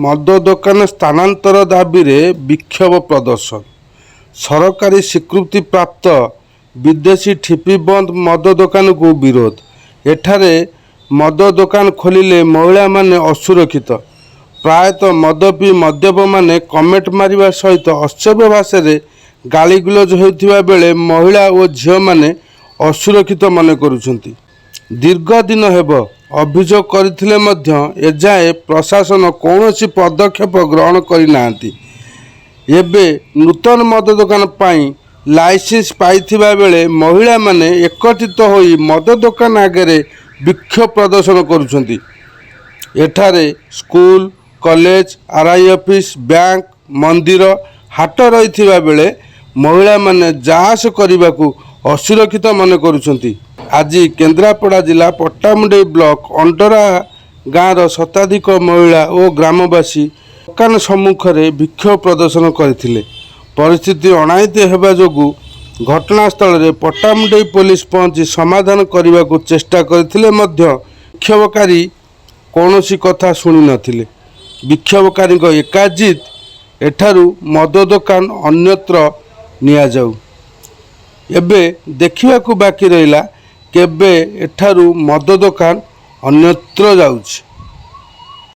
ମଦ ଦୋକାନ ସ୍ଥାନାନ୍ତର ଦାବିରେ ବିକ୍ଷୋଭ ପ୍ରଦର୍ଶନ। ସରକାରୀ ସ୍ୱୀକୃତିପ୍ରାପ୍ତ ବିଦେଶୀ ଠିପି ବନ୍ଦ ମଦ ଦୋକାନକୁ ବିରୋଧ। ଏଠାରେ ମଦ ଦୋକାନ ଖୋଲିଲେ ମହିଳାମାନେ ଅସୁରକ୍ଷିତ। ପ୍ରାୟତଃ ମଦ ପିଇ ମଦ୍ୟପମାନେ କମେଣ୍ଟ ମାରିବା ସହିତ ଅସଭ୍ୟ ଭାଷାରେ ଗାଳିଗୁଲଜ ହେଉଥିବା ବେଳେ ମହିଳା ଓ ଝିଅମାନେ ଅସୁରକ୍ଷିତ ମନେ କରୁଛନ୍ତି। ଦୀର୍ଘ ଦିନ ହେବ ଅଭିଯୋଗ କରିଥିଲେ ମଧ୍ୟ ଏଯାଏ ପ୍ରଶାସନ କୌଣସି ପଦକ୍ଷେପ ଗ୍ରହଣ କରିନାହାନ୍ତି। ଏବେ ନୂତନ ମଦ ଦୋକାନ ପାଇଁ ଲାଇସେନ୍ସ ପାଇଥିବା ବେଳେ ମହିଳାମାନେ ଏକତ୍ରିତ ହୋଇ ମଦ ଦୋକାନ ଆଗରେ ବିକ୍ଷୋଭ ପ୍ରଦର୍ଶନ କରୁଛନ୍ତି। ଏଠାରେ school, college, RI office, bank, ମନ୍ଦିର, ହାଟ ରହିଥିବା ବେଳେ ମହିଳାମାନେ ଯାଆସ କରିବାକୁ ଅସୁରକ୍ଷିତ ମନେ କରୁଛନ୍ତି। ଆଜି କେନ୍ଦ୍ରାପଡ଼ା ଜିଲ୍ଲା ପଟ୍ଟାମୁଣ୍ଡାଇ ବ୍ଲକ ଅଣ୍ଡରା ଗାଁର ଶତାଧିକ ମହିଳା ଓ ଗ୍ରାମବାସୀ ଦୋକାନ ସମ୍ମୁଖରେ ବିକ୍ଷୋଭ ପ୍ରଦର୍ଶନ କରିଥିଲେ। ପରିସ୍ଥିତି ଅଣାୟତ୍ତ ହେବା ଯୋଗୁଁ ଘଟଣାସ୍ଥଳରେ ପଟ୍ଟାମୁଣ୍ଡାଇ ପୋଲିସ ପହଞ୍ଚି ସମାଧାନ କରିବାକୁ ଚେଷ୍ଟା କରିଥିଲେ ମଧ୍ୟ ବିକ୍ଷୋଭକାରୀ କୌଣସି କଥା ଶୁଣିନଥିଲେ। ବିକ୍ଷୋଭକାରୀଙ୍କ ଏକାଜିଦ୍ ଏଠାରୁ ମଦ ଦୋକାନ ଅନ୍ୟତ୍ର ନିଆଯାଉ। ଏବେ ଦେଖିବାକୁ ବାକି ରହିଲା କେବେ ଏଠାରୁ ମଦ ଦୋକାନ ଅନ୍ୟତ୍ର ଯାଉଛି।